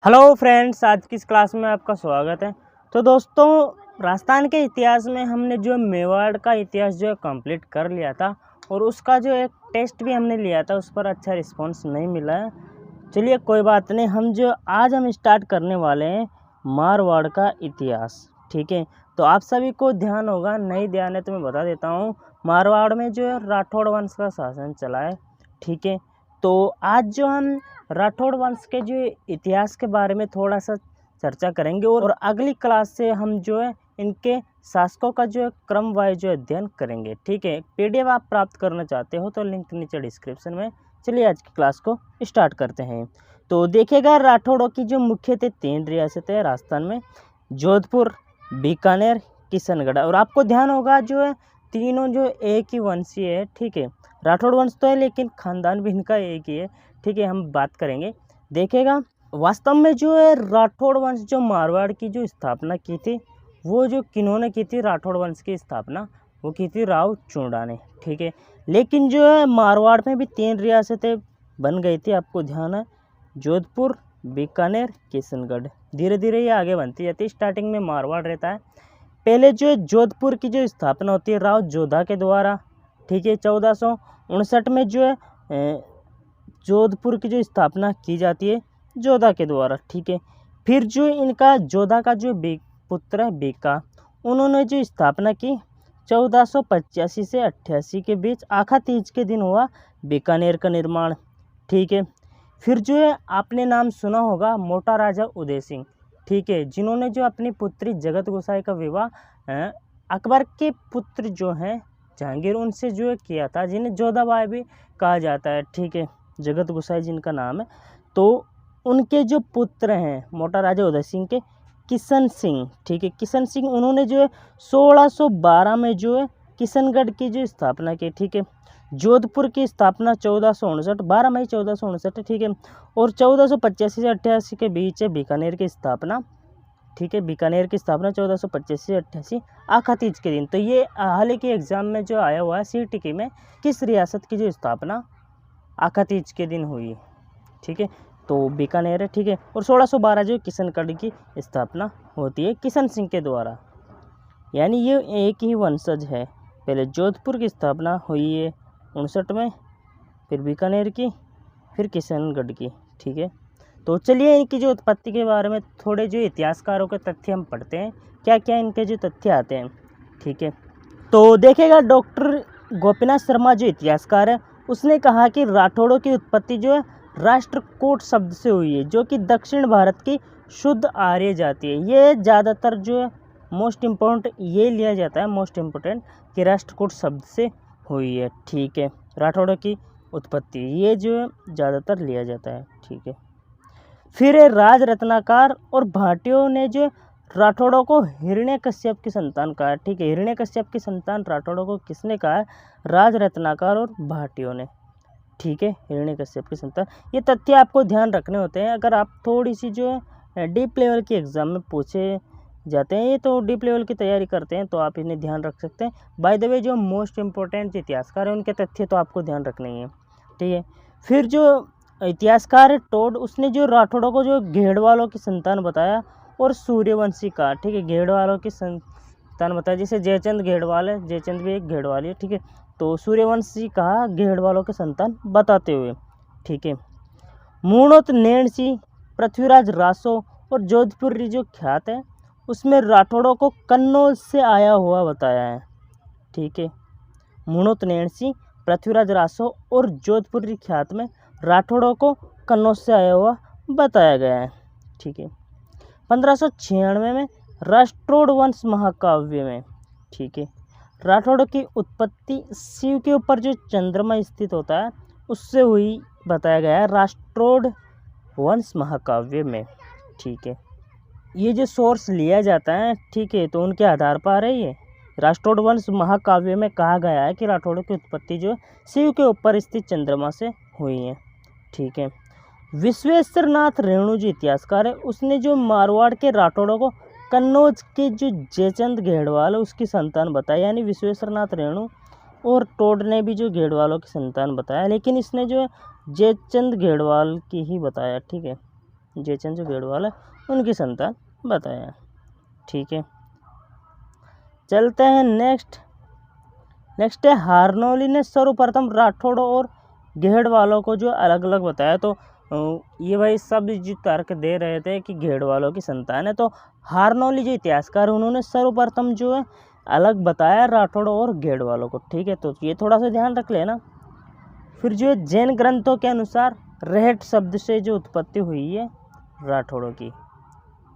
Hello friends, आज की इस क्लास में आपका स्वागत है। तो दोस्तों, राजस्थान के इतिहास में हमने जो मेवाड़ का इतिहास जो है कंप्लीट कर लिया था और उसका जो एक टेस्ट भी हमने लिया था, उस पर अच्छा रिस्पांस नहीं मिला है। चलिए कोई बात नहीं, आज हम स्टार्ट करने वाले हैं मारवाड़ का इतिहास। ठीक है, तो आप सभी को ध्यान होगा, नहीं ध्यान है तो मैं बता देता हूँ। मारवाड़ में जो है राठौड़ वंश का शासन चला है। ठीक है, तो आज जो हम राठौड़ वंश के जो इतिहास के बारे में थोड़ा सा चर्चा करेंगे और अगली क्लास से हम जो है इनके शासकों का जो है क्रम वाइज जो अध्ययन करेंगे। ठीक है, पीडीएफ आप प्राप्त करना चाहते हो तो लिंक नीचे डिस्क्रिप्शन में। चलिए आज की क्लास को स्टार्ट करते हैं। तो देखिएगा, राठौड़ों की जो मुख्य 3 रियासतें हैं राजस्थान में, जोधपुर, बीकानेर, किशनगढ़। और आपको ध्यान होगा जो है तीनों जो एक ही वंशीय है। ठीक है, राठौड़ वंश तो है लेकिन खानदान भी इनका एक ही है। ठीक है, हम बात करेंगे। देखिएगा, वास्तव में जो है राठौड़ वंश जो मारवाड़ की जो स्थापना की थी, वो जो किन्होंने की थी राठौड़ वंश की स्थापना, वो की थी राव चूंडा ने। ठीक है, लेकिन जो है मारवाड़ में भी 3 रियासतें बन गई थी, आपको ध्यान है, जोधपुर, बीकानेर, किशनगढ़। धीरे धीरे ये आगे बनती जाती है। स्टार्टिंग में मारवाड़ रहता है। पहले जो है जोधपुर की जो स्थापना होती है राव जोधा के द्वारा। ठीक है, 1459 में जो है जोधपुर की जो स्थापना की जाती है जोधा के द्वारा। ठीक है, फिर जो इनका जोधा का जो पुत्र है बीका, उन्होंने जो स्थापना की 1485 से 88 के बीच आखा तीज के दिन हुआ बीकानेर का निर्माण। ठीक है, फिर जो है आपने नाम सुना होगा मोटा राजा उदय सिंह। ठीक है, जिन्होंने जो अपनी पुत्री जगत गोसाई का विवाह अकबर के पुत्र जो हैं जहांगीर, उनसे जो है किया था, जिन्हें जोधाबाई भी कहा जाता है। ठीक है, जगत गोसाई जिनका नाम है, तो उनके जो पुत्र हैं मोटा राजा उदय सिंह के किशन सिंह। ठीक है, किशन सिंह, उन्होंने जो है 1612 में जो है किशनगढ़ की जो स्थापना की। ठीक है, जोधपुर की स्थापना 1459, 12 मई 1459। ठीक है, और 1485 से 88 के बीच है बीकानेर की स्थापना। ठीक है, बीकानेर की स्थापना 1485 से 88 आखा तीज के दिन। तो ये हाल ही के एग्जाम में जो आया हुआ है सीटीटी में, किस रियासत की जो स्थापना आखा तीज के दिन हुई। ठीक है, तो बीकानेर है। ठीक है, और 1612 जो किशनगढ़ की स्थापना होती है किशन सिंह के द्वारा, यानी ये एक ही वंशज है। पहले जोधपुर की स्थापना हुई है 59 में, फिर बीकानेर की, फिर किशनगढ़ की। ठीक है, तो चलिए इनकी जो उत्पत्ति के बारे में थोड़े जो इतिहासकारों के तथ्य हम पढ़ते हैं, क्या क्या इनके जो तथ्य आते हैं। ठीक है, तो देखिएगा, डॉक्टर गोपीनाथ शर्मा जो इतिहासकार है, उसने कहा कि राठौड़ों की उत्पत्ति जो है राष्ट्रकूट शब्द से हुई है, जो कि दक्षिण भारत की शुद्ध आर्य जाति है। ये ज़्यादातर जो है मोस्ट इम्पोर्टेंट ये लिया जाता है, मोस्ट इम्पोर्टेंट, कि राष्ट्रकूट शब्द से हुई है। ठीक है, राठौड़ों की उत्पत्ति ये जो है ज़्यादातर लिया जाता है। ठीक है, फिर राज रत्नाकर और भाटियों ने जो राठौड़ों को हिरण्यकश्यप की संतान कहा है। ठीक है, हिरण्यकश्यप की संतान राठौड़ों को किसने कहा है? राज रत्नाकर और भाटियों ने। ठीक है, हिरण्यकश्यप की संतान। ये तथ्य आपको ध्यान रखने होते हैं अगर आप थोड़ी सी जो है डीप लेवल के एग्जाम में पूछे जाते हैं, ये तो डीप लेवल की तैयारी करते हैं तो आप इन्हें ध्यान रख सकते हैं। बाय द वे, जो मोस्ट इम्पोर्टेंट इतिहासकार हैं उनके तथ्य तो आपको ध्यान रखने ही है। ठीक है, फिर जो इतिहासकार है टोड, उसने जो राठौड़ों को जो घेड़वालों की संतान बताया और सूर्यवंशी कहा। ठीक है, घेड़वालों की संतान बताया, जैसे जयचंद घेड़वाल है, जयचंद भी एक घेड़वाली है। ठीक है, तो सूर्यवंशी कहा घेड़वालों के संतान बताते हुए। ठीक है, मूणोत नैणसी, पृथ्वीराज रासो और जोधपुरी जो ख्यात है, उसमें राठौड़ों को कन्नौज से आया हुआ बताया है। ठीक है, मूणोत नैणसी, पृथ्वीराज रासो और जोधपुरी ख्यात में राठौड़ों को कन्नौज से आया हुआ बताया गया है। ठीक है, 1596 में राष्ट्रोड़ वंश महाकाव्य में, ठीक है, राठौड़ों की उत्पत्ति शिव के ऊपर जो चंद्रमा स्थित होता है उससे हुई बताया गया है राष्ट्रोड़ वंश महाकाव्य में। ठीक है, ये जो सोर्स लिया जाता है, ठीक है, तो उनके आधार पर है ये राष्ट्रोड़ वंश महाकाव्य में कहा गया है कि राठौड़ों की उत्पत्ति जो शिव के ऊपर स्थित चंद्रमा से हुई है। ठीक है, विश्वेश्वर नाथ रेणु जो इतिहासकार है, उसने जो मारवाड़ के राठौड़ों को कन्नौज के जो जयचंद घेड़वाल है उसकी संतान बताया, यानी विश्वेश्वर नाथ रेणु और टोड ने भी जो घेड़वालों की संतान बताया, लेकिन इसने जो जयचंद घेड़वाल की ही बताया। ठीक है, जयचंद जो घेड़वाल है उनकी संतान बताया। ठीक है, चलते हैं नेक्स्ट है हारनौली ने सर्वप्रथम राठौड़ों और घेड़वालों को जो अलग अलग बताया। तो ये भाई सब जो तर्क दे रहे थे कि घेड़वालों की संतान है, तो हारनौली जो इतिहासकार उन्होंने सर्वप्रथम जो है अलग बताया राठौड़ों और घेड़वालों को। ठीक है, तो ये थोड़ा सा ध्यान रख लेना। फिर जो है जैन ग्रंथों के अनुसार रेहट शब्द से जो उत्पत्ति हुई है राठौड़ों की।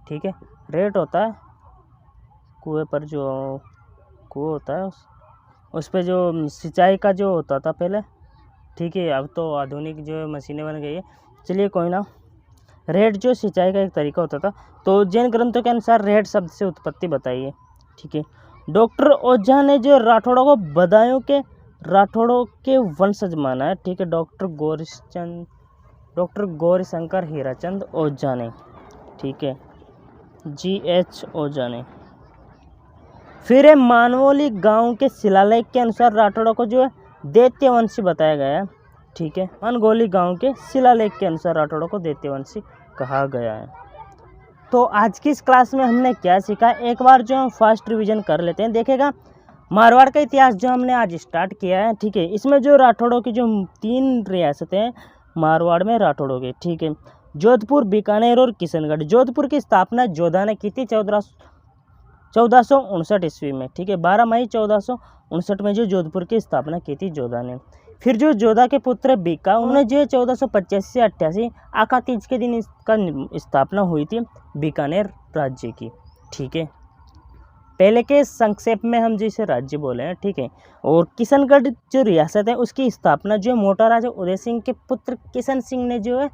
ठीक है, रेट होता है कुएं पर जो कुआं होता है उस पर जो सिंचाई का जो होता था पहले। ठीक है, अब तो आधुनिक जो मशीनें बन गई है, चलिए कोई ना। रेहट जो सिंचाई का एक तरीका होता था, तो जैन ग्रंथों के अनुसार रेहट शब्द से उत्पत्ति बताई है। ठीक है, डॉक्टर ओझा ने जो राठौड़ों को बदायूं के राठौड़ों के वंशज माना है। ठीक है, डॉक्टर गौरीशंकर हीराचंद ओझा ने। ठीक है, GH ओझा ने। फिर है मानवोली गांव के शिलालेख के अनुसार राठौड़ों को जो है दैत्यवंशी बताया गया है। ठीक है, मानगोली गांव के शिलालेख के अनुसार राठौड़ों को दैत्यवंशी कहा गया है। तो आज की इस क्लास में हमने क्या सीखा, एक बार जो हम फर्स्ट रिवीजन कर लेते हैं। देखेगा मारवाड़ का इतिहास जो हमने आज स्टार्ट किया है। ठीक है, इसमें जो राठौड़ों की जो 3 रियासतें हैं मारवाड़ में राठौड़ों की। ठीक है, जोधपुर, बीकानेर और किशनगढ़। जोधपुर की स्थापना जोधा ने की थी 1459 ईस्वी में। ठीक है, 12 मई 1459 में जो जोधपुर की स्थापना की थी जोधा ने। फिर जो जोधा के पुत्र बीका, उन्होंने जो 1485 से 88 आका तीज के दिन इसका स्थापना हुई थी बीकानेर राज्य की। ठीक है, पहले के संक्षेप में हम जिसे राज्य बोले हैं। ठीक है, और किशनगढ़ जो रियासत है उसकी स्थापना जो मोटा राजा उदय सिंह के पुत्र किशन सिंह ने जो है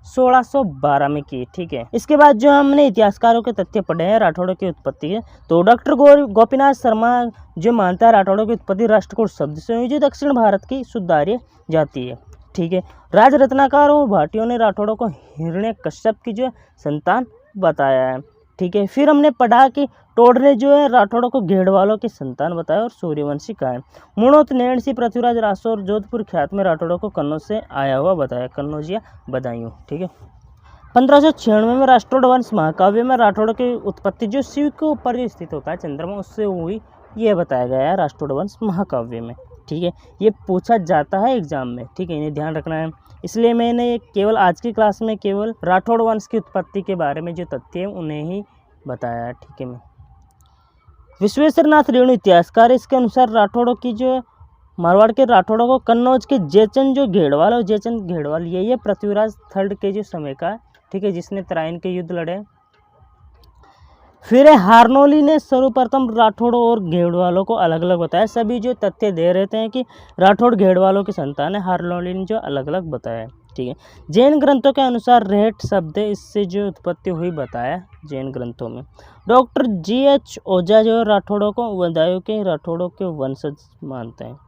1612 में की। ठीक है, इसके बाद जो हमने इतिहासकारों के तथ्य पढ़े हैं राठौड़ों की उत्पत्ति के, तो डॉक्टर गोपीनाथ शर्मा जो मानता है राठौड़ों की उत्पत्ति राष्ट्रकूट शब्द से हुई जो दक्षिण भारत की शुद्ध आर्य जाति है। ठीक है, राज रत्नाकर और भाटियों ने राठौड़ों को हिरण्यकश्यप की जो संतान बताया है। ठीक है, फिर हमने पढ़ा कि टोड ने जो है राठौड़ों को घेड़वालों की संतान बताया और सूर्यवंशी कहा है। मुणोत, नैणसी, पृथ्वीराज, रासौर, जोधपुर ख्यात में राठौड़ों को कन्नौज से आया हुआ बताया, कन्नौज या बदायूं। ठीक है, 1596 में राष्ट्रोड वंश महाकाव्य में राठौड़ों की उत्पत्ति जो शिव के ऊपर जो स्थित होता है चंद्रमा उससे हुई, यह बताया गया है राष्ट्रोड वंश महाकाव्य में। ठीक है, ये पूछा जाता है एग्जाम में। ठीक है, इन्हें ध्यान रखना है, इसलिए मैंने केवल आज की क्लास में केवल राठौड़ वंश की उत्पत्ति के बारे में जो तथ्य है उन्हें ही बताया है। ठीक है, मैं विश्वेश्वरनाथ रेणु इतिहासकार, इसके अनुसार राठौड़ों की जो मारवाड़ के राठौड़ों को कन्नौज के जयचंद जो घेड़वाल और जयचंद घेड़वाल ये पृथ्वीराज थर्ड के जो समय का है। ठीक है, जिसने तराइन के युद्ध लड़े। फिर हारनौली ने सर्वप्रथम राठौड़ों और घेड़वालों को अलग अलग बताया। सभी जो तथ्य दे रहे हैं कि राठौड़ घेड़वालों की संतान है, हारनौली ने जो अलग अलग बताया। ठीक है, जैन ग्रंथों के अनुसार रेहट शब्द इससे जो उत्पत्ति हुई बताया जैन ग्रंथों में। डॉक्टर GH ओझा जो राठौड़ों को बदायूं के राठौड़ों के वंशज मानते हैं।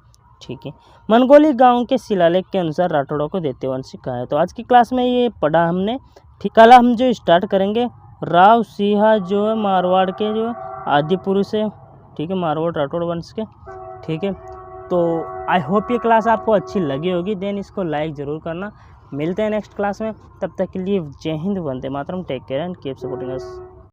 ठीक है, मनगोली गांव के शिलालेख के अनुसार राठौड़ों को दैत्यवंशी कहा है। तो आज की क्लास में ये पढ़ा हमने। ठीक, कल हम जो स्टार्ट करेंगे राव सिंहा जो है मारवाड़ के जो आदि पुरुष है। ठीक है, मारवाड़ राठौड़ वंश के। ठीक है, तो आई होप ये क्लास आपको अच्छी लगी होगी, देन इसको लाइक ज़रूर करना। मिलते हैं नेक्स्ट क्लास में, तब तक के लिए जय हिंद, वंदे मातरम, take care and keep supporting us.